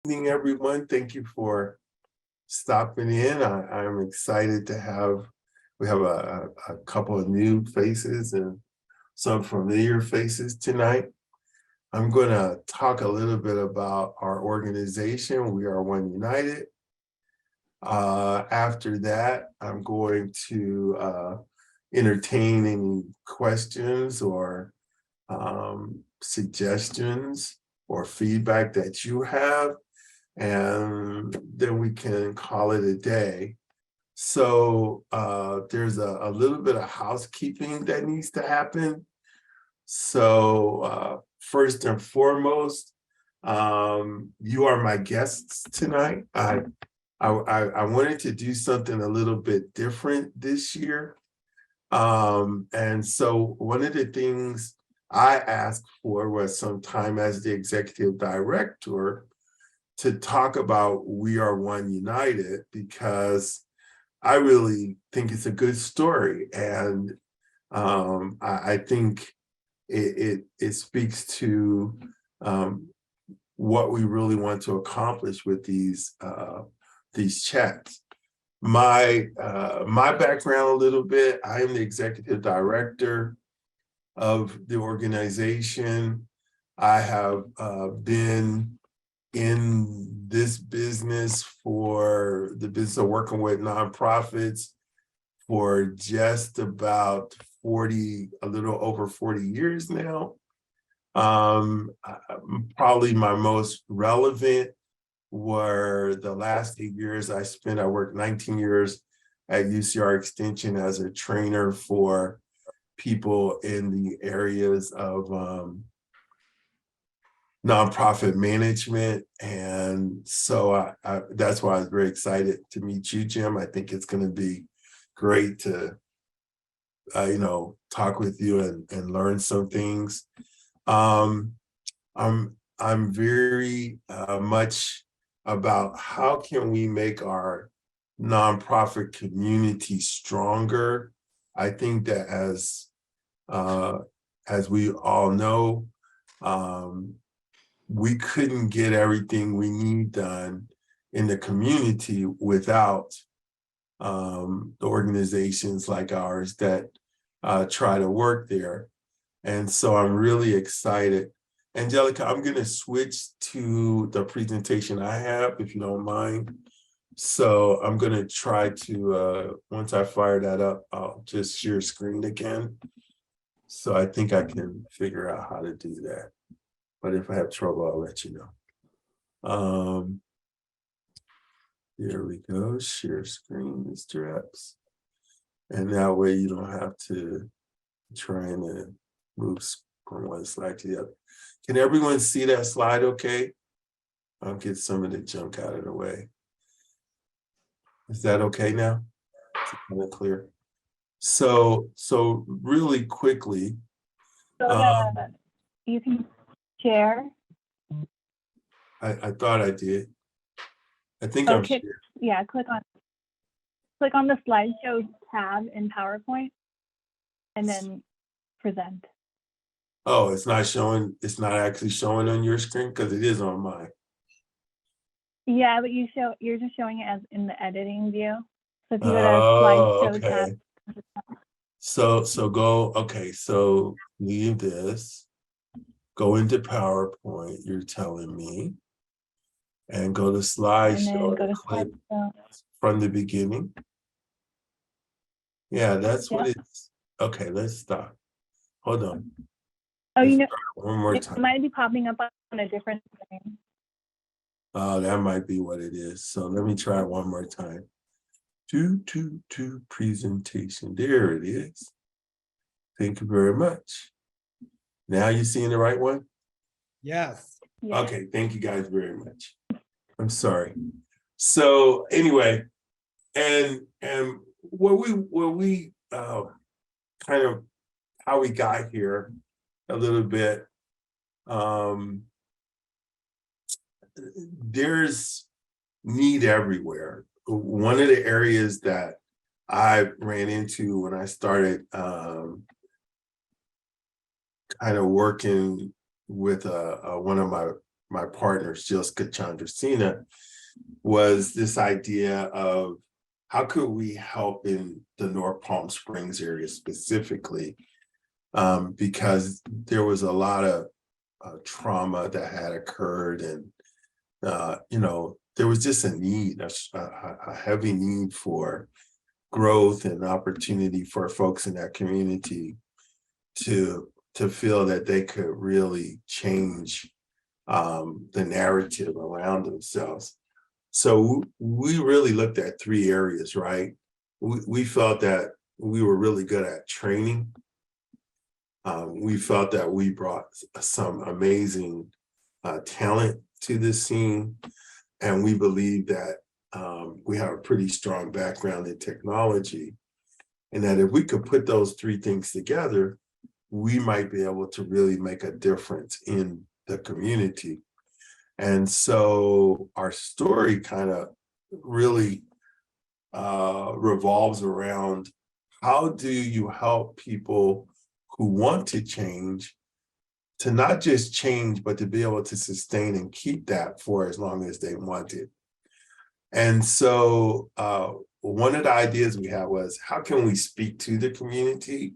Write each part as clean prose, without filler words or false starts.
Evening, everyone. Thank you for stopping in. I'm excited to we have a couple of new faces and some familiar faces tonight. I'm going to talk a little bit about our organization. We are One United. After that, I'm going to entertain any questions or suggestions or feedback that you have, and then we can call it a day. So there's a little bit of housekeeping that needs to happen. So first and foremost, you are my guests tonight. I wanted to do something a little bit different this year. And so one of the things I asked for was some time as the executive director to talk about We Are One United, because I really think it's a good story. And I think it speaks to what we really want to accomplish with these chats. My background a little bit, I am the executive director of the organization. I have been in this business for the business of working with nonprofits for just about 40, a little over 40 years now. Probably my most relevant were the last 8 years I worked 19 years at UCR Extension as a trainer for people in the areas of nonprofit management. And so that's why I was very excited to meet you, Jim. I think it's going to be great to, talk with you and learn some things. I'm very much about how can we make our nonprofit community stronger. I think that as we all know, we couldn't get everything we need done in the community without the organizations like ours that try to work there. And so I'm really excited. Angelica, I'm going to switch to the presentation I have, if you don't mind. So I'm going to try to, once I fire that up, I'll just share screen again. So I think I can figure out how to do that. But if I have trouble, I'll let you know. There we go, share screen, Mr. Epps. And that way you don't have to try and move from one slide to the other. Can everyone see that slide okay? I'll get some of the junk out of the way. Is that okay now? Is it kind of clear? So really quickly. You can share. I thought I did. I think I'm sharing. Yeah, click on the slideshow tab in PowerPoint and then present. Oh, it's not showing, it's not actually showing on your screen, because it is on mine. Yeah, but you're just showing it as in the editing view. So if you go to slideshow tab. So go, okay, so leave this, go into PowerPoint, you're telling me, and go to slideshow, and then go to slideshow from the beginning. Yeah, that's what it's, okay, let's stop. Hold on. Oh, one more time. It might be popping up on a different screen. Oh, that might be what it is. So let me try it one more time. To presentation. There it is. Thank you very much. Now you seeing the right one? Yes. Okay, thank you guys very much. I'm sorry. So anyway, and what we kind of how we got here a little bit, there's need everywhere. One of the areas that I ran into when I started kind of working with one of my my partners, Jilska Chandrasena, was this idea of how could we help in the North Palm Springs area specifically, because there was a lot of trauma that had occurred, and there was just a need, a heavy need for growth and opportunity for folks in that community to feel that they could really change the narrative around themselves. So we really looked at 3 areas, right? We felt that we were really good at training. We felt that we brought some amazing talent to the scene, and we believe that we have a pretty strong background in technology, and that if we could put those 3 things together, we might be able to really make a difference in the community. And so our story kind of really revolves around, how do you help people who want to change to not just change, but to be able to sustain and keep that for as long as they want it. And so one of the ideas we had was, how can we speak to the community?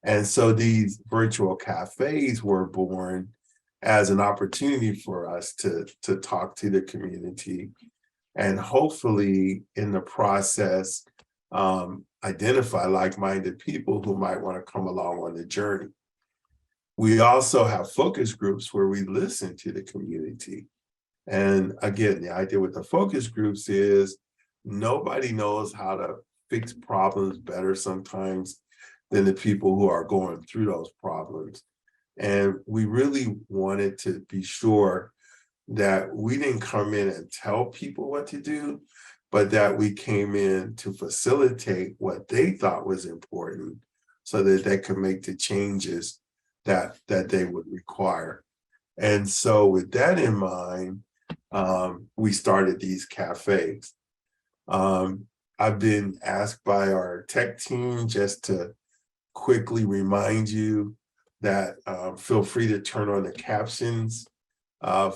And so these virtual cafes were born as an opportunity for us to talk to the community, and hopefully in the process, identify like-minded people who might want to come along on the journey. We also have focus groups where we listen to the community. And again, the idea with the focus groups is nobody knows how to fix problems better sometimes than the people who are going through those problems. And we really wanted to be sure that we didn't come in and tell people what to do, but that we came in to facilitate what they thought was important so that they could make the changes that they would require. And so with that in mind, we started these cafes. I've been asked by our tech team just to quickly remind you that feel free to turn on the captions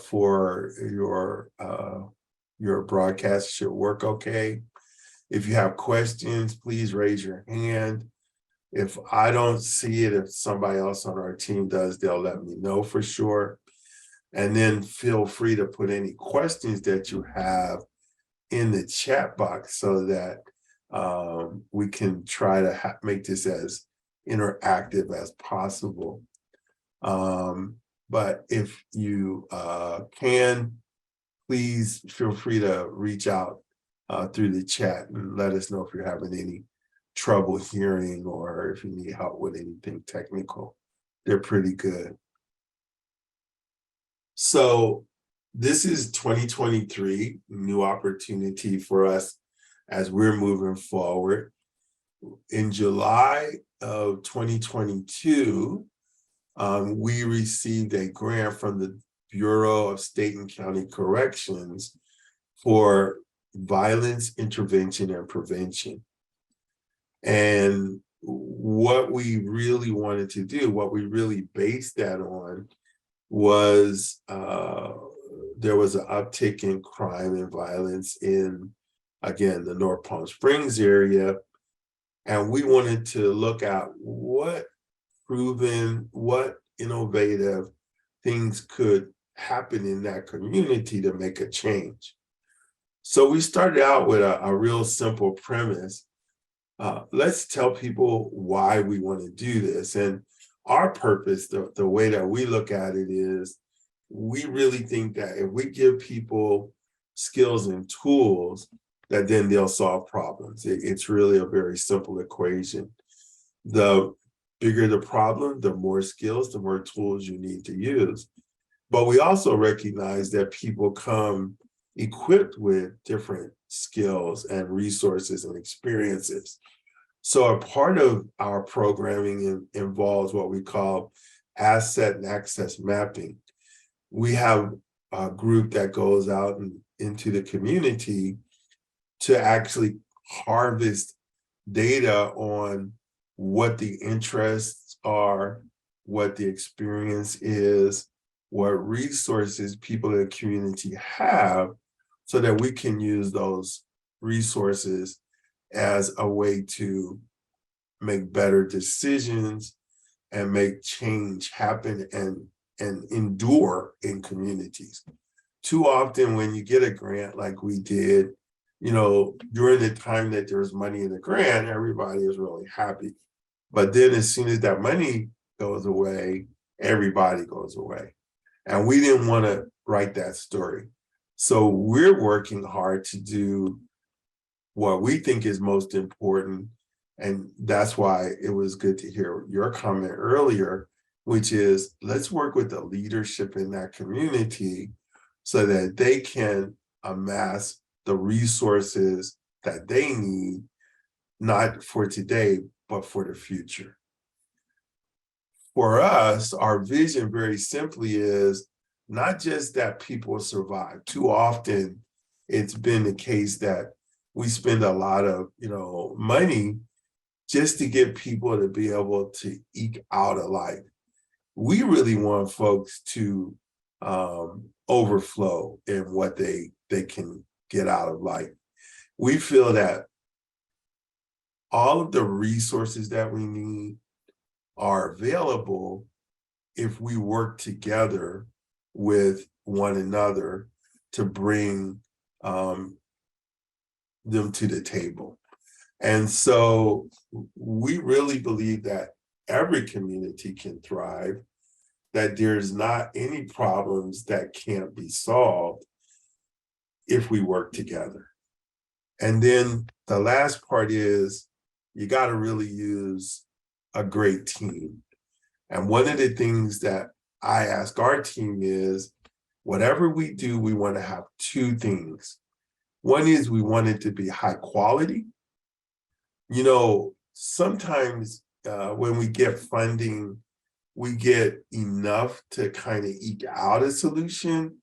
for your broadcast should work okay. If you have questions, please raise your hand. If I don't see it, if somebody else on our team does, they'll let me know for sure. And then feel free to put any questions that you have in the chat box so that we can try to make this as interactive as possible. But if you can, please feel free to reach out through the chat and let us know if you're having any trouble hearing or if you need help with anything technical. They're pretty good. So this is 2023, new opportunity for us as we're moving forward. In July of 2022, we received a grant from the Bureau of State and County Corrections for violence intervention and prevention. And what we really wanted to do, what we really based that on, was there was an uptick in crime and violence in, again, the North Palm Springs area. And we wanted to look at what proven, what innovative things could happen in that community to make a change. So we started out with a real simple premise. Let's tell people why we want to do this. And our purpose, the way that we look at it is, we really think that if we give people skills and tools, that then they'll solve problems. It's really a very simple equation. The bigger the problem, the more skills, the more tools you need to use. But we also recognize that people come equipped with different skills and resources and experiences. So a part of our programming involves what we call asset and access mapping. We have a group that goes out into the community to actually harvest data on what the interests are, what the experience is, what resources people in the community have so that we can use those resources as a way to make better decisions and make change happen and endure in communities. Too often when you get a grant like we did, during the time that there's money in the grant, everybody is really happy. But then as soon as that money goes away, everybody goes away. And we didn't want to write that story. So we're working hard to do what we think is most important. And that's why it was good to hear your comment earlier, which is let's work with the leadership in that community so that they can amass the resources that they need, not for today, but for the future. For us, our vision very simply is not just that people survive. Too often, it's been the case that we spend a lot of money just to get people to be able to eke out a life. We really want folks to overflow in what they can get out of life. We feel that all of the resources that we need are available if we work together with one another to bring them to the table. And so we really believe that every community can thrive, that there's not any problems that can't be solved if we work together. And then the last part is you got to really use a great team. And one of the things that I ask our team is, whatever we do, we want to have two things. One is we want it to be high quality. Sometimes when we get funding, we get enough to kind of eke out a solution.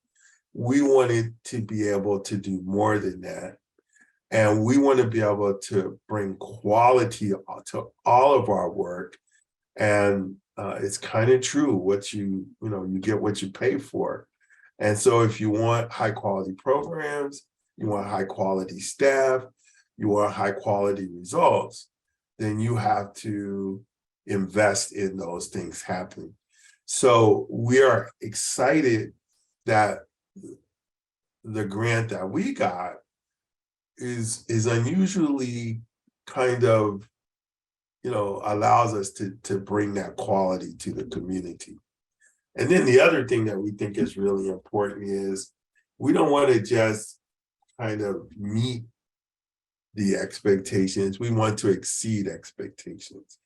We want it to be able to do more than that. And we want to be able to bring quality to all of our work. And it's kind of true, you get what you pay for. And so if you want high quality programs, you want high quality staff, you want high quality results, then you have to invest in those things happening. So we are excited that the grant that we got is unusually kind of, allows us to bring that quality to the community. And then the other thing that we think is really important is we don't want to just kind of meet the expectations. We want to exceed expectations.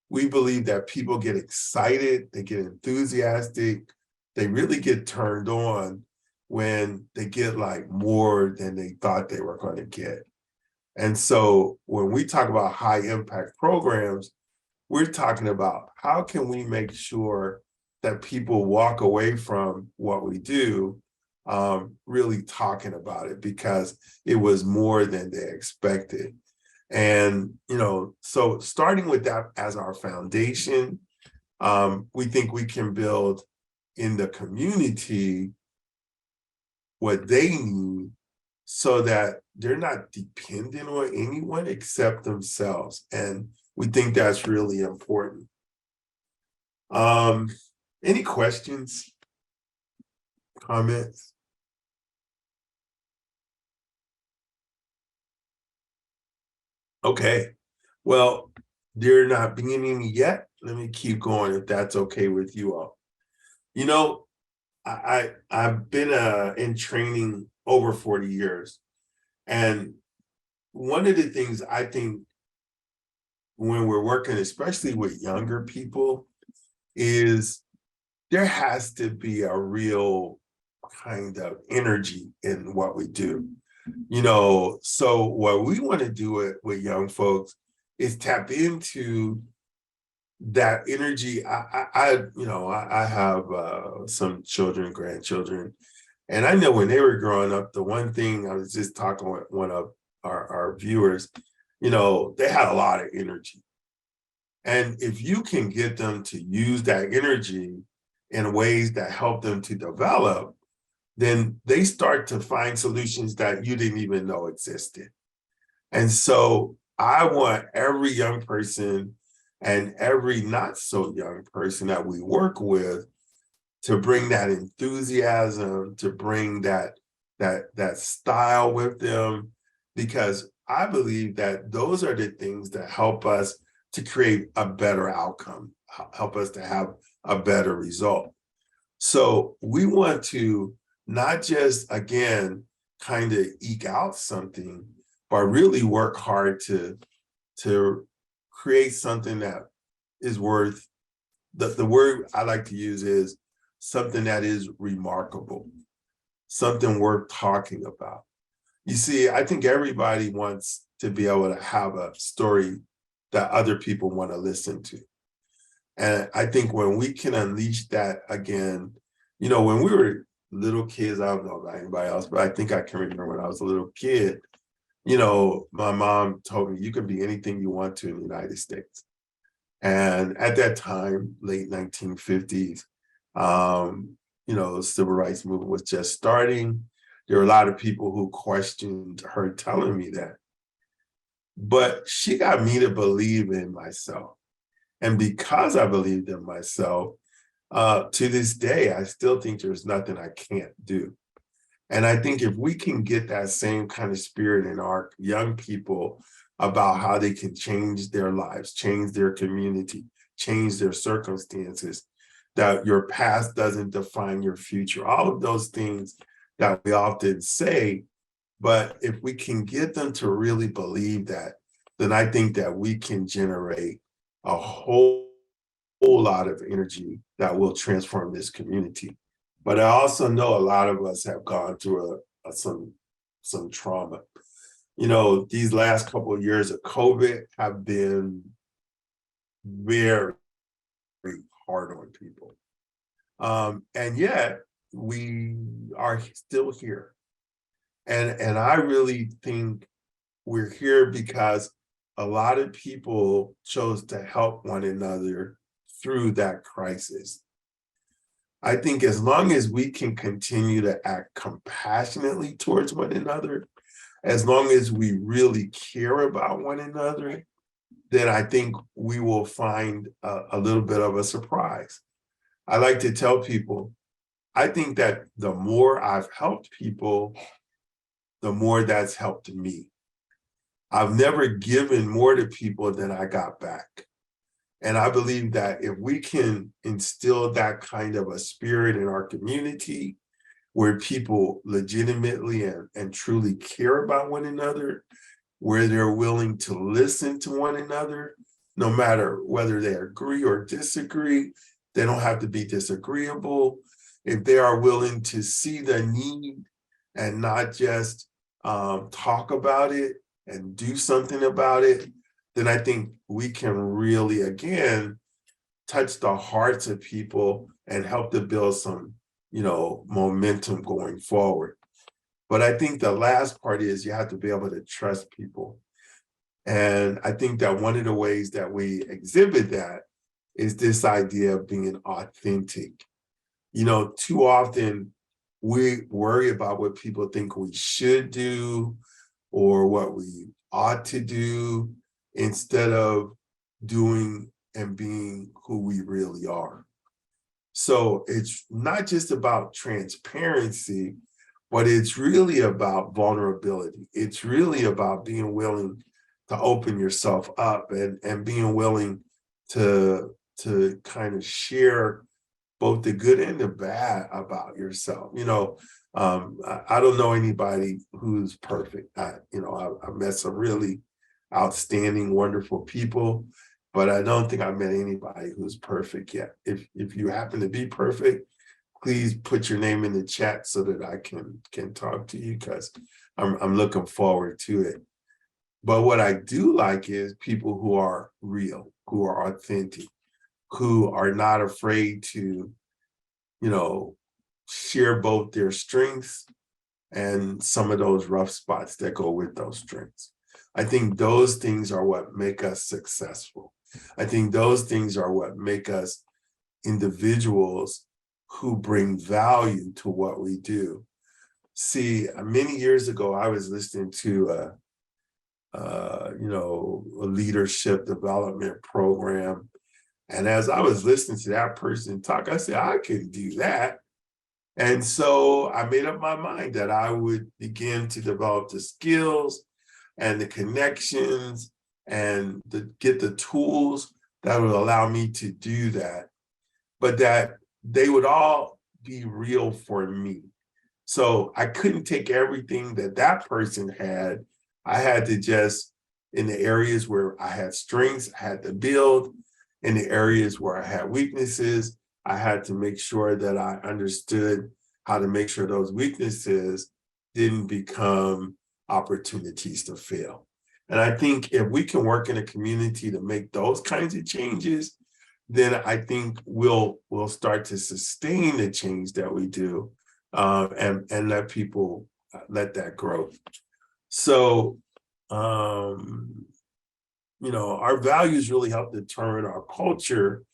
We believe that people get excited, they get enthusiastic, they really get turned on when they get like more than they thought they were going to get. And so when we talk about high impact programs, we're talking about how can we make sure that people walk away from what we do really talking about it because it was more than they expected. And, so starting with that as our foundation, we think we can build in the community what they need so that they're not dependent on anyone except themselves. And we think that's really important. Any questions, comments? Okay, well, there not being any yet, let me keep going if that's okay with you all. I've been in training over 40 years. And one of the things I think when we're working, especially with younger people, is there has to be a real kind of energy in what we do. So what we want to do it with young folks is tap into that energy. I have some children, grandchildren, and I know when they were growing up, the one thing I was just talking with one of our viewers, they had a lot of energy. And if you can get them to use that energy in ways that help them to develop, then they start to find solutions that you didn't even know existed. And so I want every young person and every not so young person that we work with to bring that enthusiasm, to bring that style with them, because I believe that those are the things that help us to create a better outcome, help us to have a better result. So we want to not just, again, kind of eke out something, but really work hard to create something that is worth, the word I like to use is something that is remarkable, something worth talking about. You see, I think everybody wants to be able to have a story that other people want to listen to. And I think when we can unleash that again, when we were little kids, I don't know about anybody else, but I think I can remember when I was a little kid, my mom told me you can be anything you want to in the United States. And at that time, late 1950s, the civil rights movement was just starting. There were a lot of people who questioned her telling me that. But she got me to believe in myself. And because I believed in myself, to this day, I still think there's nothing I can't do. And I think if we can get that same kind of spirit in our young people about how they can change their lives, change their community, change their circumstances, that your past doesn't define your future, all of those things that we often say, but if we can get them to really believe that, then I think that we can generate a whole lot of energy that will transform this community. But I also know a lot of us have gone through some trauma. These last couple of years of COVID have been very hard on people. And yet we are still here. And I really think we're here because a lot of people chose to help one another through that crisis. I think as long as we can continue to act compassionately towards one another, as long as we really care about one another, then I think we will find a little bit of a surprise. I like to tell people, I think that the more I've helped people, the more that's helped me. I've never given more to people than I got back. And I believe that if we can instill that kind of a spirit in our community where people legitimately and truly care about one another, where they're willing to listen to one another, no matter whether they agree or disagree, they don't have to be disagreeable. If they are willing to see the need and not just talk about it and do something about it, then I think we can really, again, touch the hearts of people and help to build some, momentum going forward. But I think the last part is you have to be able to trust people. And I think that one of the ways that we exhibit that is this idea of being authentic. Too often we worry about what people think we should do or what we ought to do instead of doing and being who we really are. So it's not just about transparency, but it's really about vulnerability. It's really about being willing to open yourself up and being willing to kind of share both the good and the bad about yourself. I don't know anybody who's perfect. I've met some really outstanding, wonderful people, but I don't think I've met anybody who's perfect yet. If you happen to be perfect, please put your name in the chat so that I can talk to you, because I'm looking forward to it. But what I do like is people who are real, who are authentic, who are not afraid to, share both their strengths and some of those rough spots that go with those strengths. I think those things are what make us successful. I think those things are what make us individuals who bring value to what we do. See, many years ago, I was listening to a leadership development program. And as I was listening to that person talk, I said, I can do that. And so I made up my mind that I would begin to develop the skills and the connections and get the tools that would allow me to do that, but that they would all be real for me. So I couldn't take everything that that person had. I had to just, in the areas where I had strengths, I had to build. In the areas where I had weaknesses, I had to make sure that I understood how to make sure those weaknesses didn't become opportunities to fail. And I think if we can work in a community to make those kinds of changes, then I think we'll start to sustain the change that we do, and let people let that grow. So, our values really help determine our culture,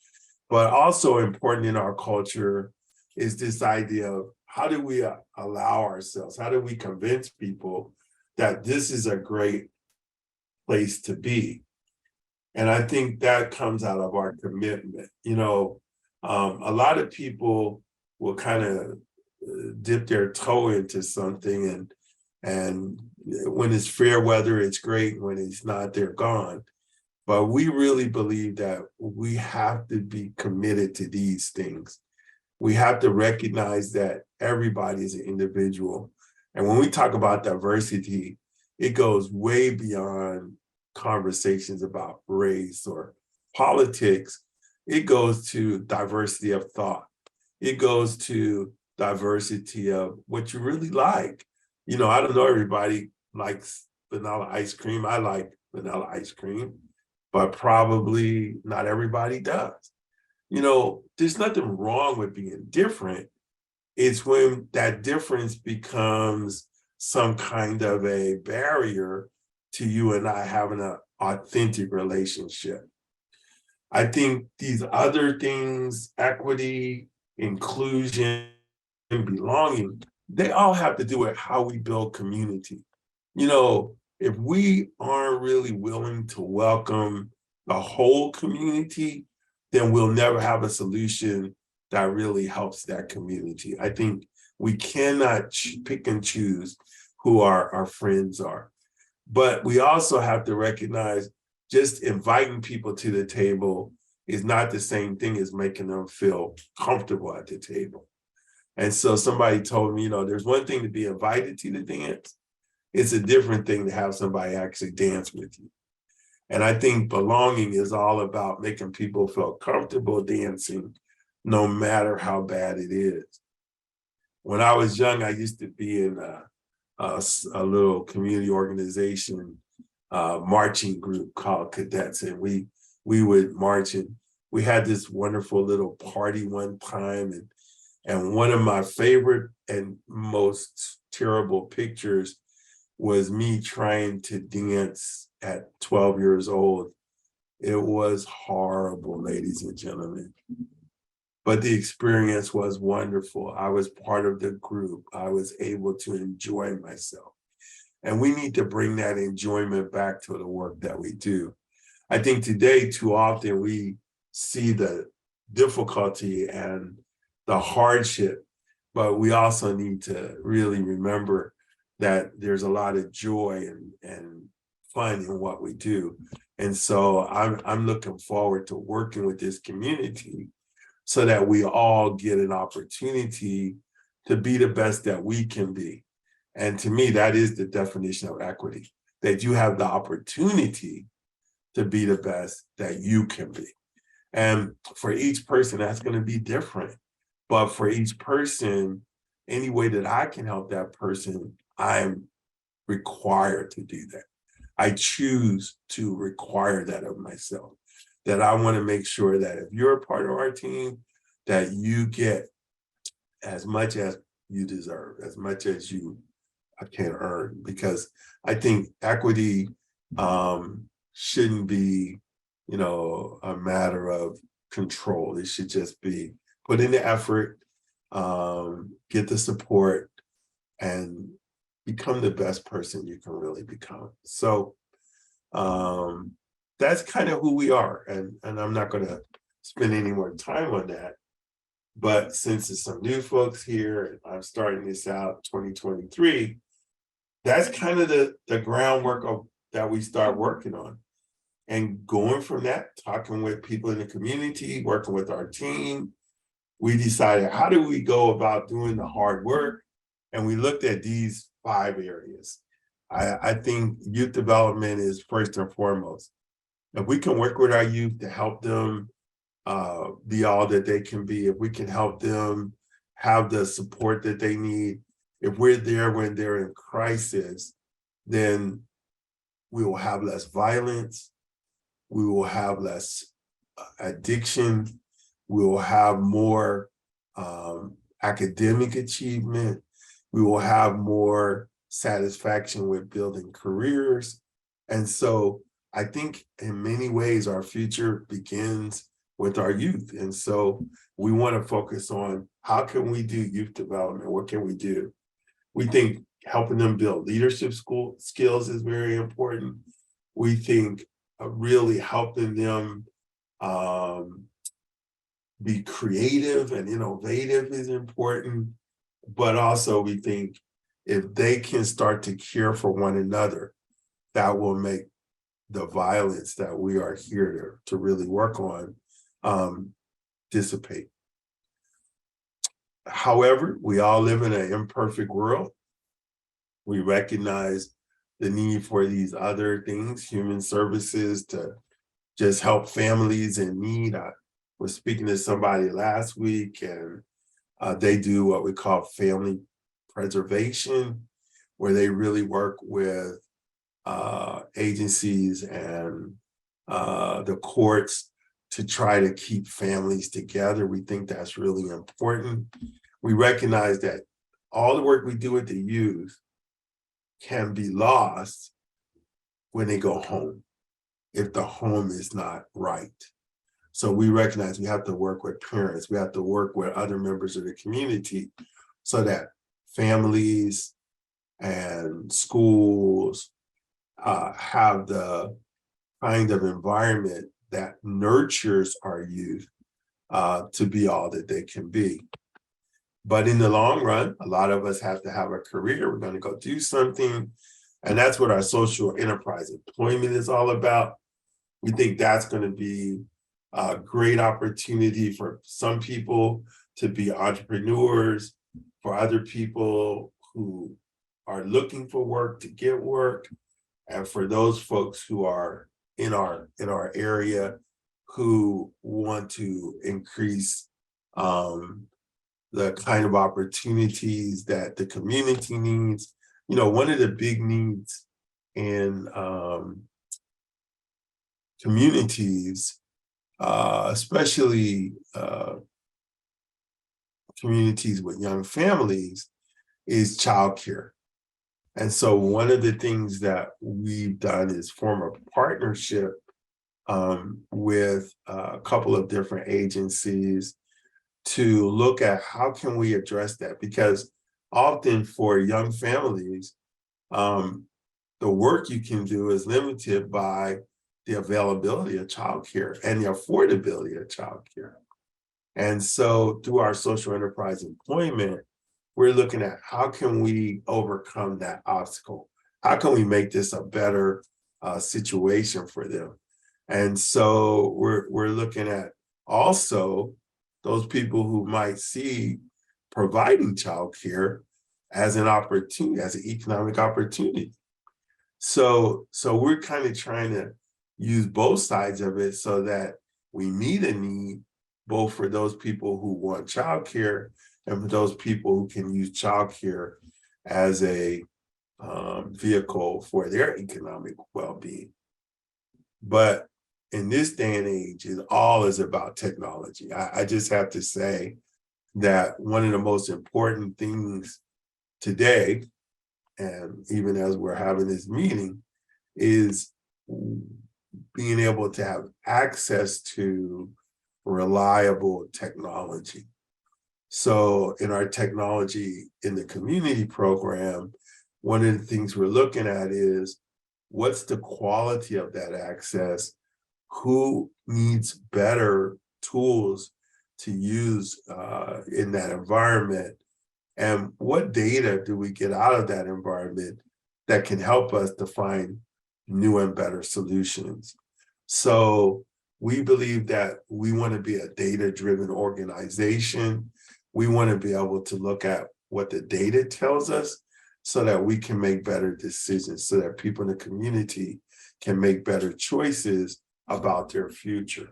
but also important in our culture is this idea of how do we allow ourselves, how do we convince people that this is a great place to be? And I think that comes out of our commitment. A lot of people will kind of dip their toe into something, and when it's fair weather, it's great. When it's not, they're gone. But we really believe that we have to be committed to these things. We have to recognize that everybody is an individual. And when we talk about diversity, it goes way beyond conversations about race or politics. It goes to diversity of thought. It goes to diversity of what you really like. I don't know everybody likes vanilla ice cream. I like vanilla ice cream, but probably not everybody does. There's nothing wrong with being different. It's when that difference becomes some kind of a barrier to you and I having an authentic relationship. I think these other things, equity, inclusion, and belonging, they all have to do with how we build community. If we aren't really willing to welcome the whole community, then we'll never have a solution that really helps that community. I think we cannot pick and choose who our friends are. But we also have to recognize just inviting people to the table is not the same thing as making them feel comfortable at the table. And so somebody told me, there's one thing to be invited to the dance. It's a different thing to have somebody actually dance with you. And I think belonging is all about making people feel comfortable dancing, no matter how bad it is. When I was young, I used to be in a little community organization marching group called Cadets, and we would march, and we had this wonderful little party one time, and one of my favorite and most terrible pictures was me trying to dance at 12 years old. It was horrible, ladies and gentlemen. But the experience was wonderful. I was part of the group. I was able to enjoy myself. And we need to bring that enjoyment back to the work that we do. I think today, too often, we see the difficulty and the hardship, but we also need to really remember that there's a lot of joy and fun in what we do. And so I'm looking forward to working with this community so that we all get an opportunity to be the best that we can be. And to me, that is the definition of equity, that you have the opportunity to be the best that you can be. And for each person, that's going to be different. But for each person, any way that I can help that person, I'm required to do that. I choose to require that of myself, that I want to make sure that if you're a part of our team, that you get as much as you deserve, as much as you can earn, because I think equity shouldn't be, a matter of control. It should just be put in the effort, get the support, and become the best person you can really become. So that's kind of who we are. And I'm not going to spend any more time on that. But since there's some new folks here, and I'm starting this out 2023, that's kind of the groundwork of that we start working on. And going from that, talking with people in the community, working with our team, we decided, how do we go about doing the hard work? And we looked at these 5 areas. I think youth development is first and foremost. If we can work with our youth to help them be all that they can be, if we can help them have the support that they need, if we're there when they're in crisis, then we will have less violence, we will have less addiction, we will have more academic achievement, we will have more satisfaction with building careers. And so I think in many ways our future begins with our youth. And so we want to focus on how can we do youth development? What can we do? We think helping them build leadership skills is very important. We think really helping them be creative and innovative is important. But also we think if they can start to care for one another, that will make the violence that we are here to really work on dissipate. However, we all live in an imperfect world. We recognize the need for these other things, human services, to just help families in need. I was speaking to somebody last week, and they do what we call family preservation, where they really work with agencies and the courts to try to keep families together. We think that's really important. We recognize that all the work we do with the youth can be lost when they go home, if the home is not right. So we recognize we have to work with parents, we have to work with other members of the community so that families and schools have the kind of environment that nurtures our youth to be all that they can be. But in the long run, a lot of us have to have a career. We're going to go do something. And that's what our social enterprise employment is all about. We think that's going to be a great opportunity for some people to be entrepreneurs, for other people who are looking for work to get work, and for those folks who are in our area who want to increase the kind of opportunities that the community needs. You know, one of the big needs in communities, especially communities with young families, is childcare. And so one of the things that we've done is form a partnership with a couple of different agencies to look at how can we address that, because often for young families, the work you can do is limited by the availability of childcare and the affordability of childcare. And so through our social enterprise employment, we're looking at how can we overcome that obstacle? How can we make this a better situation for them? And so we're looking at also those people who might see providing childcare as an opportunity, as an economic opportunity. So we're kind of trying to use both sides of it so that we meet a need both for those people who want childcare and for those people who can use childcare as a vehicle for their economic well-being. But in this day and age, it all is about technology. I just have to say that one of the most important things today, and even as we're having this meeting, is being able to have access to reliable technology. So in our technology in the community program, one of the things we're looking at is what's the quality of that access? Who needs better tools to use in that environment? And what data do we get out of that environment that can help us to find new and better solutions? So we believe that we want to be a data-driven organization. We want to be able to look at what the data tells us so that we can make better decisions, so that people in the community can make better choices about their future.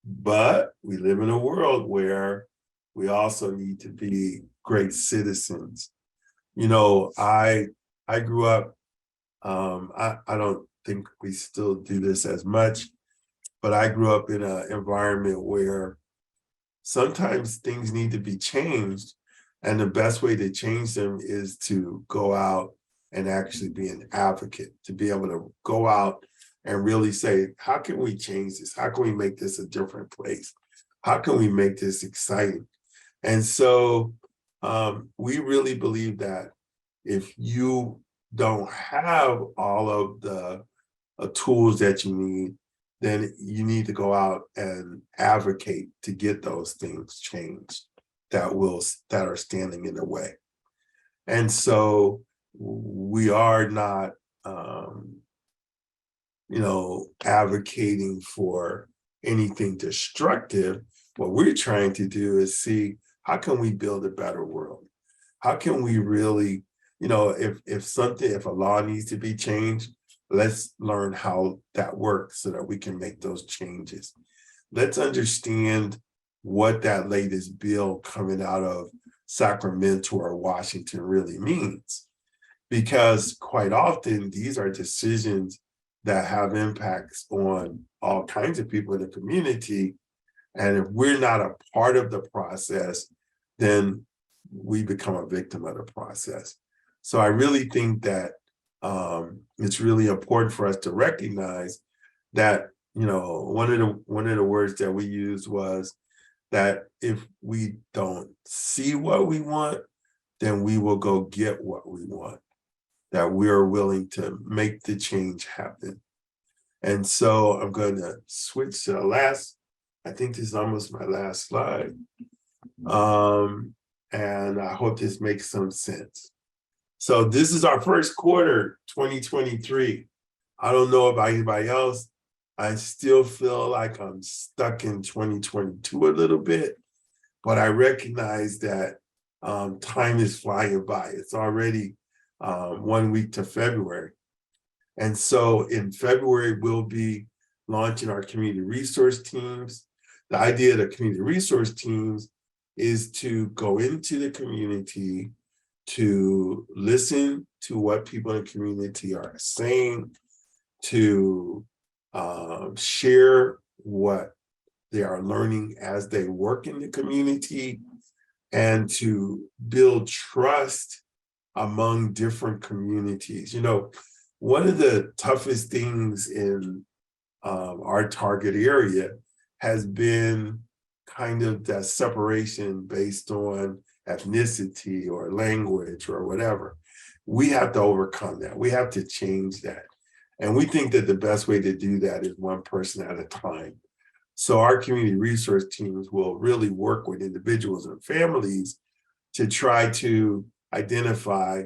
But we live in a world where we also need to be great citizens. You know, I grew up, I don't think we still do this as much, but I grew up in an environment where sometimes things need to be changed. And the best way to change them is to go out and actually be an advocate, to be able to go out and really say, how can we change this? How can we make this a different place? How can we make this exciting? And so we really believe that if you don't have all of the tools that you need, then you need to go out and advocate to get those things changed that are standing in the way. And so we are not advocating for anything destructive. What we're trying to do is see how can we build a better world? How can we really, if a law needs to be changed, let's learn how that works so that we can make those changes. Let's understand what that latest bill coming out of Sacramento or Washington really means. Because quite often these are decisions that have impacts on all kinds of people in the community. And if we're not a part of the process, then we become a victim of the process. So I really think that it's really important for us to recognize that, one of the words that we used was that if we don't see what we want, then we will go get what we want, that we are willing to make the change happen. And so I'm going to switch to the last, I think this is almost my last slide. And I hope this makes some sense. So this is our first quarter, 2023. I don't know about anybody else. I still feel like I'm stuck in 2022 a little bit, but I recognize that time is flying by. It's already 1 week to February. And so in February, we'll be launching our community resource teams. The idea of the community resource teams is to go into the community, to listen to what people in the community are saying, to share what they are learning as they work in the community, and to build trust among different communities. One of the toughest things in our target area has been kind of that separation based on ethnicity or language or whatever. We have to overcome that. We have to change that. And we think that the best way to do that is one person at a time. So our community resource teams will really work with individuals and families to try to identify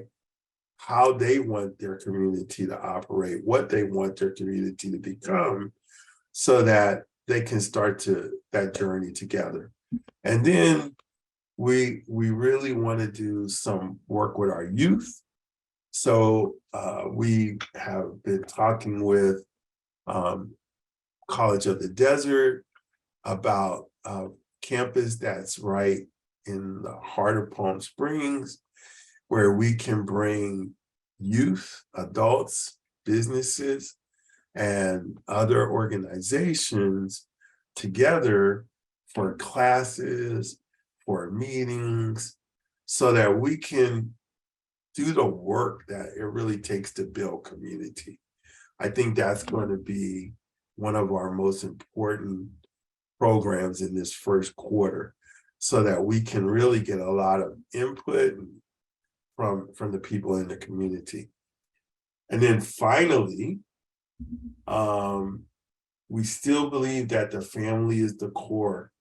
how they want their community to operate, what they want their community to become, so that they can start that journey together. And then we really want to do some work with our youth. So we have been talking with College of the Desert about a campus that's right in the heart of Palm Springs, where we can bring youth, adults, businesses, and other organizations together for classes, for meetings, so that we can do the work that it really takes to build community. I think that's going to be one of our most important programs in this first quarter. so that we can really get a lot of input from the people in the community. And then finally, we still believe that the family is the core.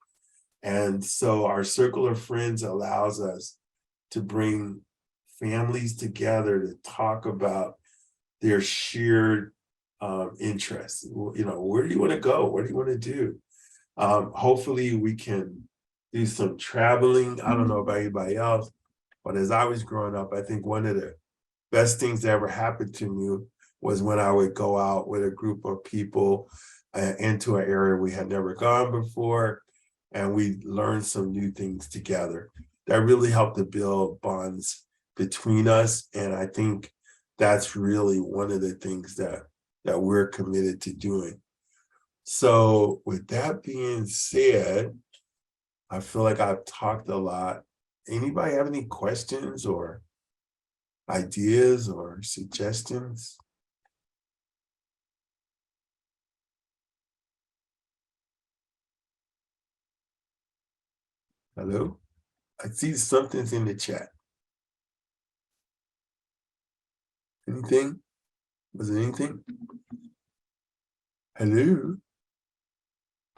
And so our circle of friends allows us to bring families together to talk about their shared interests. You know, where do you want to go? What do you want to do? Hopefully we can do some traveling. I don't know about anybody else, but as I was growing up, I think one of the best things that ever happened to me was when I would go out with a group of people into an area we had never gone before, and we learned some new things together. That really helped to build bonds between us, and I think that's really one of the things that we're committed to doing. So with that being said, I feel like I've talked a lot. Anybody have any questions or ideas or suggestions? Hello? I see something's in the chat. Anything? Was it anything? Hello?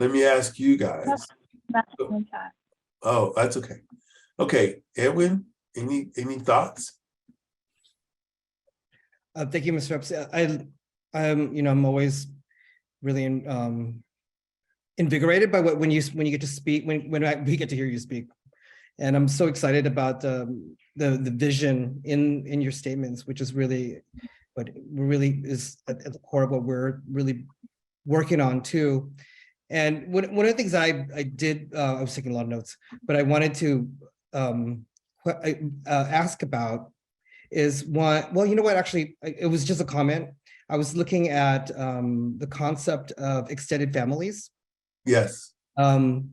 Let me ask you guys. That's in the chat. Oh, that's okay. Okay, Edwin, any thoughts? Thank you, Mr. Epps. I'm always really invigorated by when you get to speak, when we get to hear you speak, and I'm so excited about the vision in your statements, which is really what really is at the core of what we're really working on too. And one of the things I did, I was taking a lot of notes, but I wanted to ask about is one, well, you know what, actually, it was just a comment. I was looking at the concept of extended families. Yes.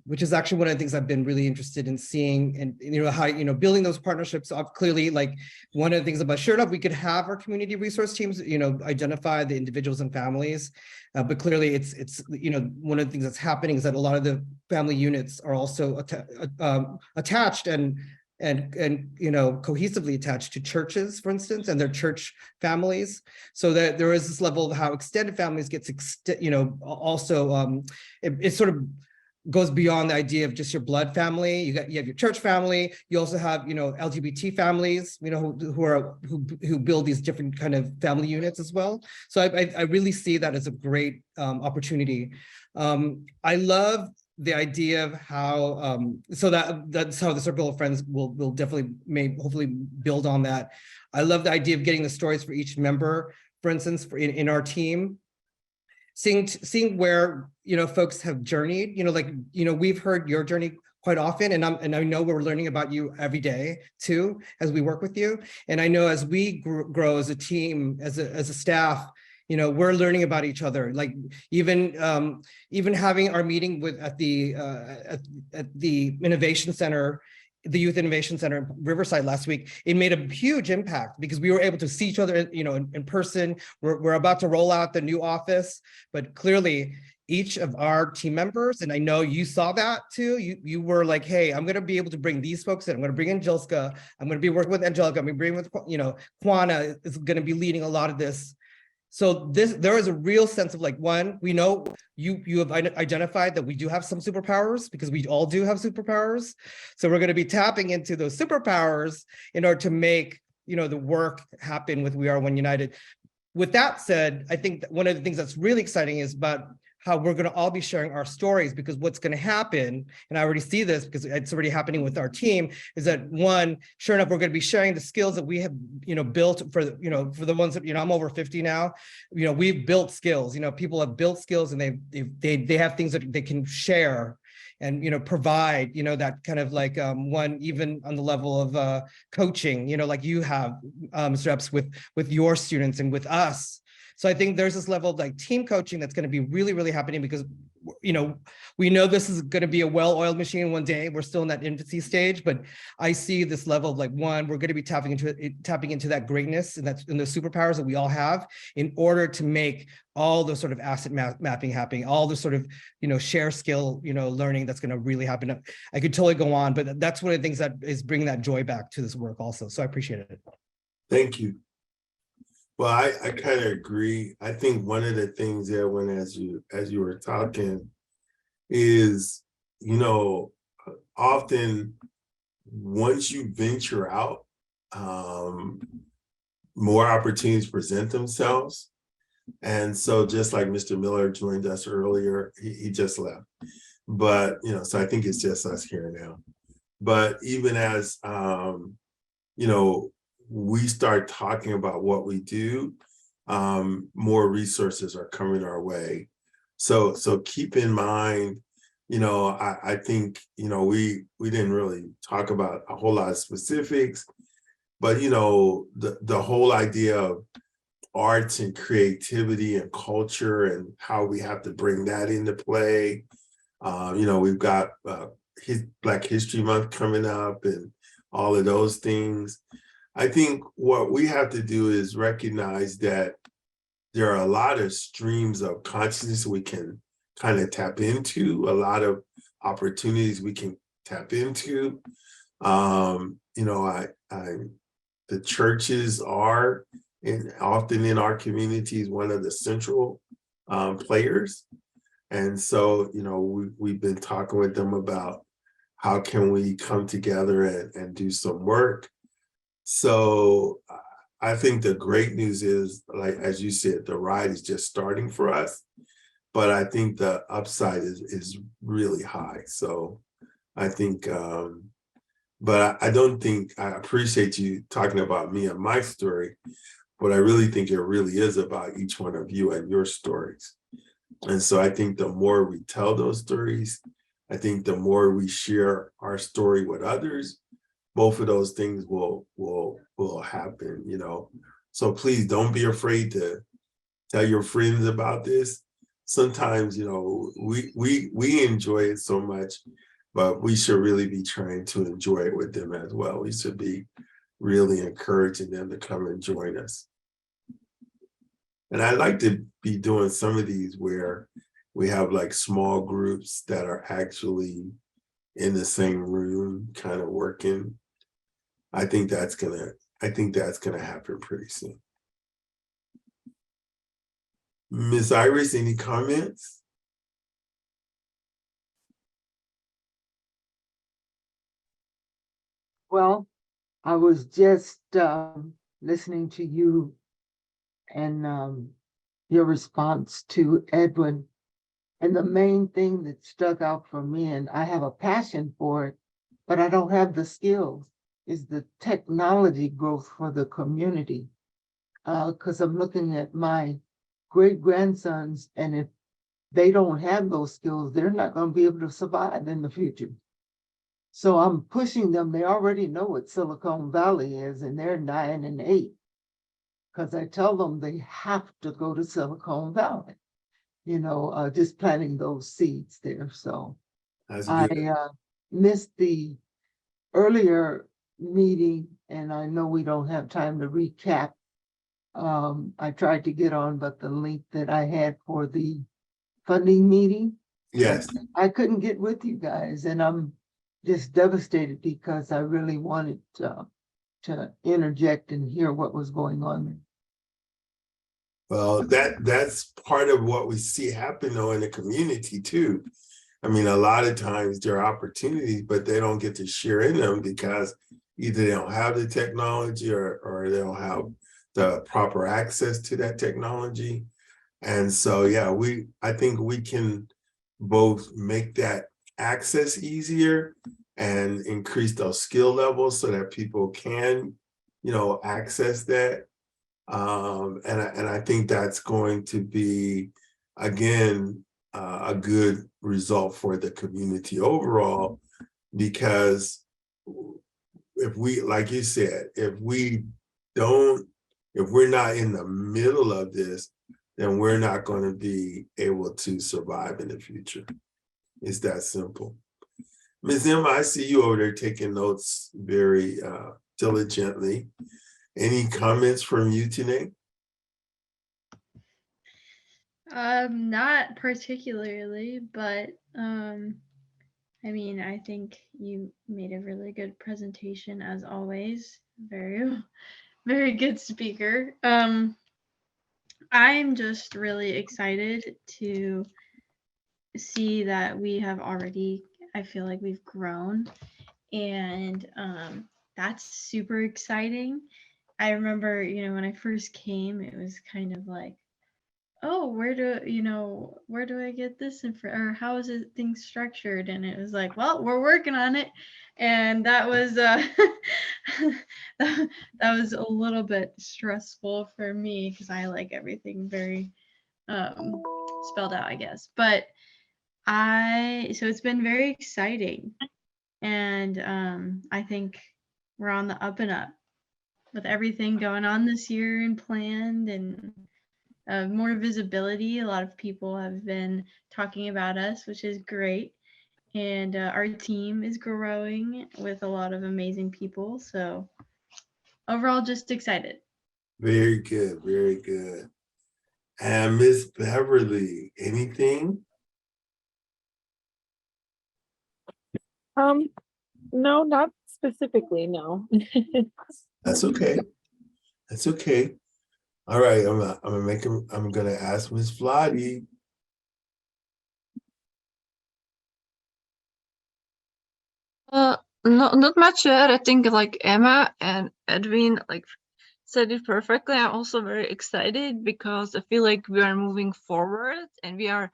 Which is actually one of the things I've been really interested in seeing, and how building those partnerships. Clearly, like one of the things about sure enough, we could have our community resource teams, identify the individuals and families, but clearly it's one of the things that's happening is that a lot of the family units are also attached and cohesively attached to churches, for instance, and their church families. So that there is this level of how extended families gets also it sort of goes beyond the idea of just your blood family. You have your church family. You also have LGBT families, who build these different kind of family units as well. So I really see that as a great opportunity. I love the idea of how so that's how the circle of friends will definitely hopefully build on that. I love the idea of getting the stories for each member, for instance, in our team. Seeing where folks have journeyed, we've heard your journey quite often, and I know we're learning about you every day too as we work with you. And I know as we grow as a team, as a staff, we're learning about each other. Like even having our meeting at the Innovation Center, the Youth Innovation Center in Riverside last week, it made a huge impact because we were able to see each other, in person. We're about to roll out the new office, but clearly each of our team members, and I know you saw that too, you were like, hey, I'm going to be able to bring these folks in. I'm going to bring in Jilska. I'm going to be working with Angelica. I'm going to bring with, Kwana is going to be leading a lot of this. So there is a real sense of like, one, we know you have identified that we do have some superpowers because we all do have superpowers. So we're going to be tapping into those superpowers in order to make, the work happen with We Are One United. With that said, I think that one of the things that's really exciting is about how we're going to all be sharing our stories, because what's going to happen, and I already see this because it's already happening with our team, is that one, sure enough, we're going to be sharing the skills that we have, built for the ones that, I'm over 50 now, we've built skills, people have built skills and they have things that they can share and, provide, that kind of like one, even on the level of coaching, like you have, Mr. Epps, with your students and with us. So I think there's this level of like team coaching that's going to be really, really happening because we know this is going to be a well-oiled machine one day. We're still in that infancy stage, but I see this level of like, one, we're going to be tapping into that greatness and that's in the superpowers that we all have in order to make all the sort of asset mapping happening, all the sort of, share skill, learning that's going to really happen. I could totally go on, but that's one of the things that is bringing that joy back to this work also. So I appreciate it. Thank you. Well, I kind of agree. I think one of the things there, when as you were talking, is often once you venture out, more opportunities present themselves. And so just like Mr. Miller joined us earlier, he just left. But so I think it's just us here now. But even as we start talking about what we do, more resources are coming our way. So keep in mind, I think, we didn't really talk about a whole lot of specifics, but, the whole idea of arts and creativity and culture and how we have to bring that into play. We've got Black History Month coming up and all of those things. I think what we have to do is recognize that there are a lot of streams of consciousness we can kind of tap into, a lot of opportunities we can tap into. The churches are often in our communities one of the central players. And so, we've been talking with them about how can we come together and do some work. So I think the great news is, like, as you said, the ride is just starting for us, but I think the upside is really high. So I think, but I don't think, I appreciate you talking about me and my story, but I really think it really is about each one of you and your stories. And so I think the more we tell those stories, I think the more we share our story with others, both of those things will happen, So please don't be afraid to tell your friends about this. Sometimes, we enjoy it so much, but we should really be trying to enjoy it with them as well. We should be really encouraging them to come and join us. And I like to be doing some of these where we have like small groups that are actually in the same room kind of working. I think that's gonna happen pretty soon. Ms. Iris, any comments? Well, I was just listening to you and your response to Edwin. And the main thing that stuck out for me, and I have a passion for it, but I don't have the skills, is the technology growth for the community. Because I'm looking at my great-grandsons, and if they don't have those skills, they're not going to be able to survive in the future. So I'm pushing them. They already know what Silicon Valley is, and they're 9 and 8. Because I tell them they have to go to Silicon Valley, just planting those seeds there. So That's I good. missed the earlier meeting, and I know we don't have time to recap. I tried to get on, but the link that I had for the funding meeting, Yes. I couldn't get with you guys, and I'm just devastated because I really wanted to interject and hear what was going on there. Well, that's part of what we see happen though in the community too. I mean, a lot of times there are opportunities, but they don't get to share in them because either they don't have the technology or they don't have the proper access to that technology. And so, yeah, I think we can both make that access easier and increase those skill levels so that people can, access that. And I think that's going to be, again, a good result for the community overall, because if we, like you said, if we're not in the middle of this, then we're not going to be able to survive in the future. It's that simple. Ms. M, I see you over there taking notes very diligently. Any comments from you today? Not particularly, but I mean, I think you made a really good presentation as always. Very good speaker. I'm just really excited to see that we have already, I feel like we've grown, and that's super exciting. I remember, when I first came, it was kind of like, oh, where do I get this or how is it things structured? And it was like, well, we're working on it. And that was that was a little bit stressful for me because I like everything very spelled out, I guess. But so it's been very exciting. And I think we're on the up and up with everything going on this year and planned, and more visibility. A lot of people have been talking about us, which is great. And our team is growing with a lot of amazing people. So overall, just excited. Very good, very good. And Miss Beverly, anything? No, not specifically, no. That's okay. That's okay. All right, I'm gonna ask Miss Flotty. Not much yet. I think like Emma and Edwin like said it perfectly. I'm also very excited because I feel like we are moving forward and we are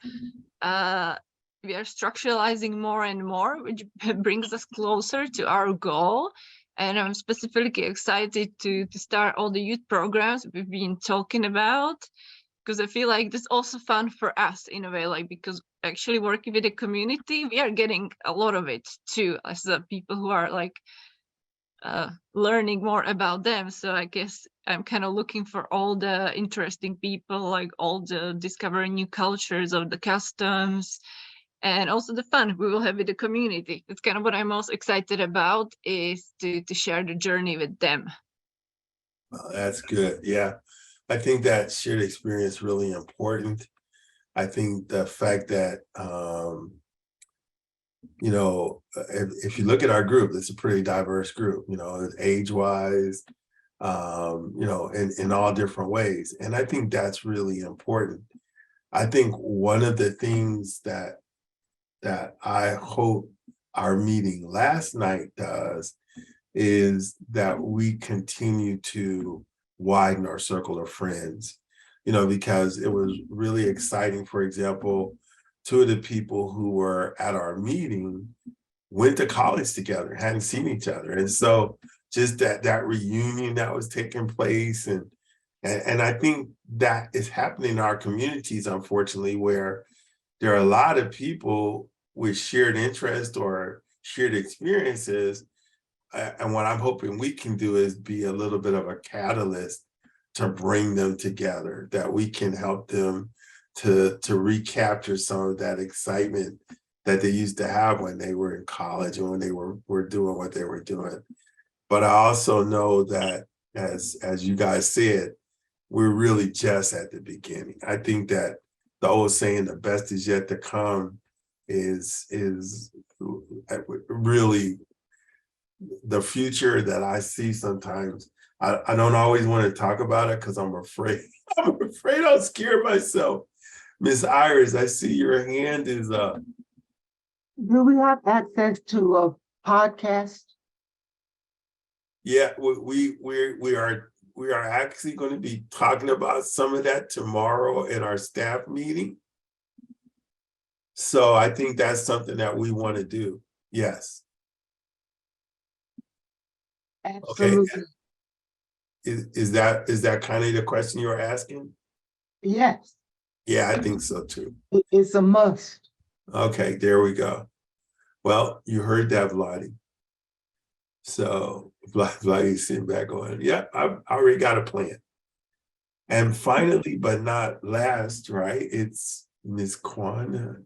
structuralizing more and more, which brings us closer to our goal. And I'm specifically excited to start all the youth programs we've been talking about, because I feel like this is also fun for us in a way, like because actually working with the community, we are getting a lot of it too, as the people who are like learning more about them. So I guess I'm kind of looking for all the interesting people, like all the discovering new cultures of the customs, and also the fun we will have with the community. That's kind of what I'm most excited about, is to share the journey with them. Well, that's good. Yeah, I think that shared experience really important. I think the fact that if you look at our group, it's a pretty diverse group, age-wise, in all different ways. And I think that's really important. I think one of the things that I hope our meeting last night does is that we continue to widen our circle of friends, because it was really exciting. For example, two of the people who were at our meeting went to college together, hadn't seen each other. And so just that reunion that was taking place, and I think that is happening in our communities, unfortunately, where there are a lot of people with shared interest or shared experiences. And what I'm hoping we can do is be a little bit of a catalyst to bring them together, that we can help them to recapture some of that excitement that they used to have when they were in college and when they were doing what they were doing. But I also know that, as you guys said, we're really just at the beginning. I think that the old saying, the best is yet to come, is really the future that I see sometimes. I don't always want to talk about it because I'm afraid. I'm afraid I'll scare myself. Miss Iris, I see your hand is up. Do we have access to a podcast? Yeah, we are actually going to be talking about some of that tomorrow in our staff meeting. So I think that's something that we want to do. Yes. Absolutely. Okay. Is that kind of the question you're asking? Yes, Yeah, I think so too. it's a must. Okay, there we go. Well, you heard that, Vladi. So Vladi's sitting back going, yeah, I already got a plan. And finally, but not last, right, it's Ms. Kwana.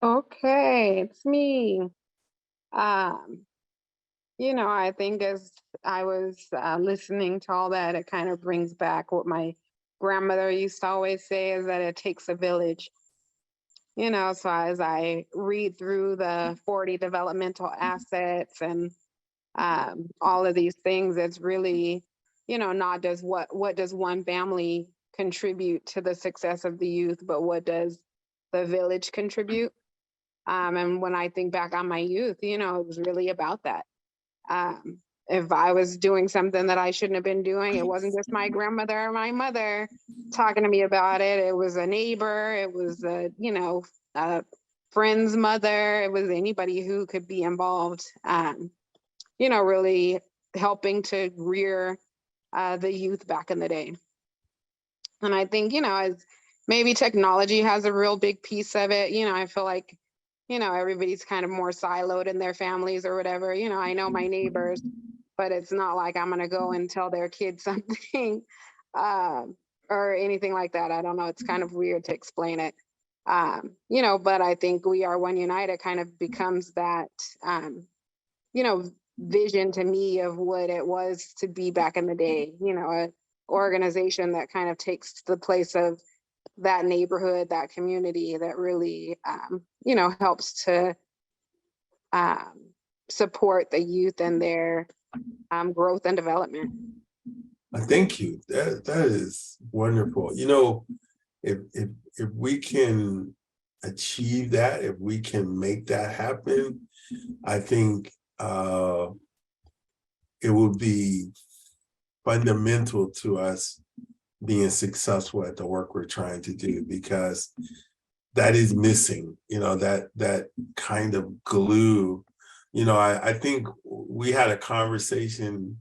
Okay, it's me. Um, I think as I was listening to all that, it kind of brings back what my grandmother used to always say is that it takes a village. So as I read through the 40 developmental assets and all of these things, it's really, not does what does one family contribute to the success of the youth, but what does the village contribute? And when I think back on my youth, it was really about that. If I was doing something that I shouldn't have been doing, it wasn't just my grandmother or my mother talking to me about it. It was a neighbor, it was a friend's mother, it was anybody who could be involved. Really helping to rear the youth back in the day. And I think, as maybe technology has a real big piece of it, I feel like, everybody's kind of more siloed in their families or whatever. I know my neighbors, but it's not like I'm going to go and tell their kids something uh, or anything like that. I don't know. It's kind of weird to explain it. But I think We Are One United kind of becomes that, vision to me of what it was to be back in the day, a organization that kind of takes the place of that neighborhood, that community that really, helps to support the youth and their growth and development. Thank you. That is wonderful. If we can achieve that, if we can make that happen, I think it will be fundamental to us being successful at the work we're trying to do, because that is missing, that kind of glue. I think we had a conversation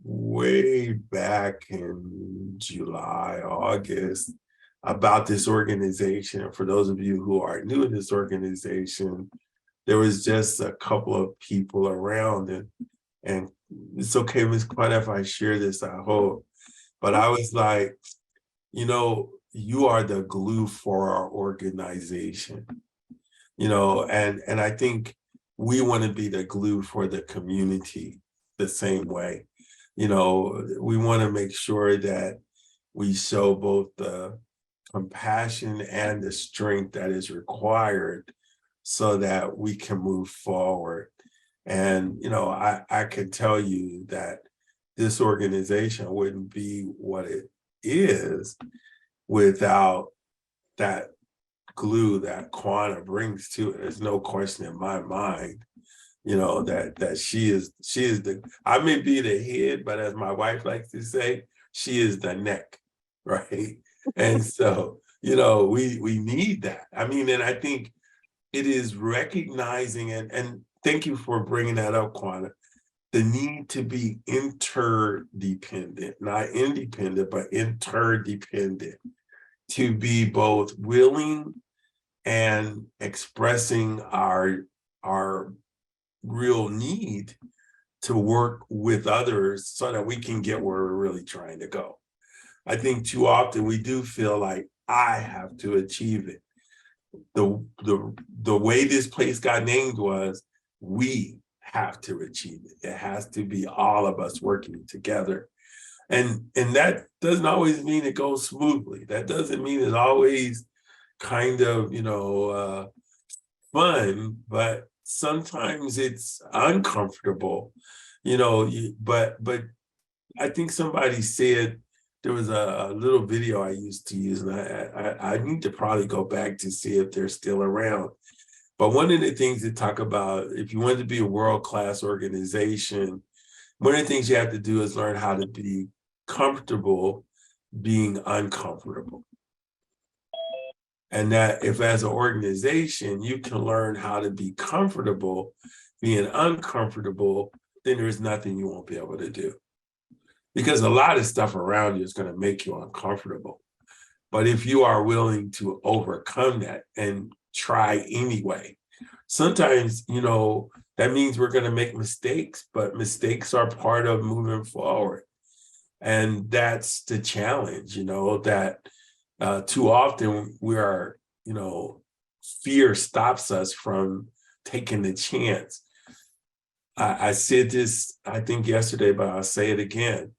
way back in July, August, about this organization. For those of you who are new to this organization, there was just a couple of people around, and it's okay, Ms. Quinn, if I share this, I hope. But I was like, you are the glue for our organization, and I think we want to be the glue for the community the same way. We want to make sure that we show both the compassion and the strength that is required so that we can move forward. And, I can tell you that this organization wouldn't be what it is without that glue that Kwana brings to it. There's no question in my mind, that she is I may be the head, but as my wife likes to say, she is the neck, right? And so, we need that. I mean, and I think it is recognizing, and thank you for bringing that up, Kwana, the need to be interdependent, not independent, but interdependent, to be both willing and expressing our real need to work with others so that we can get where we're really trying to go. I think too often we do feel like I have to achieve it. The way this place got named was we have to achieve it. It has to be all of us working together. And that doesn't always mean it goes smoothly. That doesn't mean it's always kind of, fun, but sometimes it's uncomfortable, but I think somebody said, there was a little video I used to use, and I need to probably go back to see if they're still around. But one of the things they talk about, if you want to be a world-class organization, one of the things you have to do is learn how to be comfortable being uncomfortable. And that if as an organization, you can learn how to be comfortable being uncomfortable, then there's nothing you won't be able to do. Because a lot of stuff around you is going to make you uncomfortable. But if you are willing to overcome that and try anyway, sometimes, That means we're going to make mistakes, but mistakes are part of moving forward. And that's the challenge, that too often we are, fear stops us from taking the chance. I said this, I think yesterday, but I'll say it again.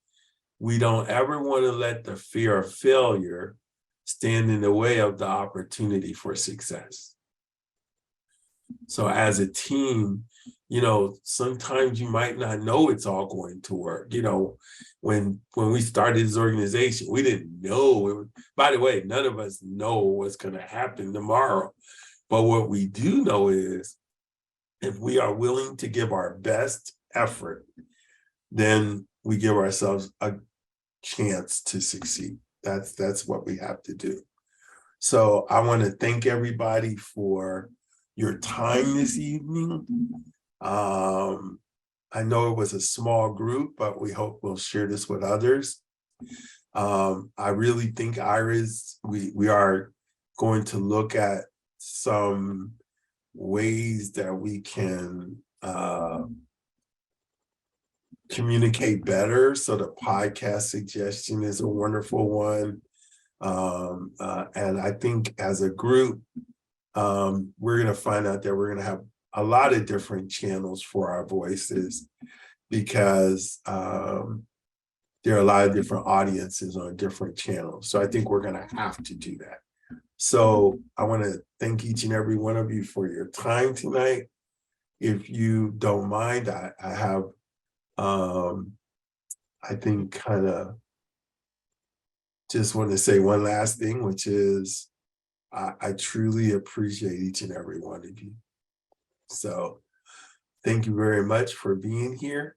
We don't ever want to let the fear of failure stand in the way of the opportunity for success. So as a team, sometimes you might not know it's all going to work. When we started this organization, we didn't know. By the way, none of us know what's going to happen tomorrow. But what we do know is if we are willing to give our best effort, then we give ourselves a chance to succeed. That's what we have to do. So I want to thank everybody for your time this evening. I know it was a small group, but we hope we'll share this with others. I really think, Iris, we are going to look at some ways that we can communicate better. So the podcast suggestion is a wonderful one. And I think as a group, we're going to find out that we're going to have a lot of different channels for our voices because there are a lot of different audiences on different channels. So I think we're going to have to do that. So I want to thank each and every one of you for your time tonight. If you don't mind, I have, I think kind of just want to say one last thing, which is I truly appreciate each and every one of you. So thank you very much for being here.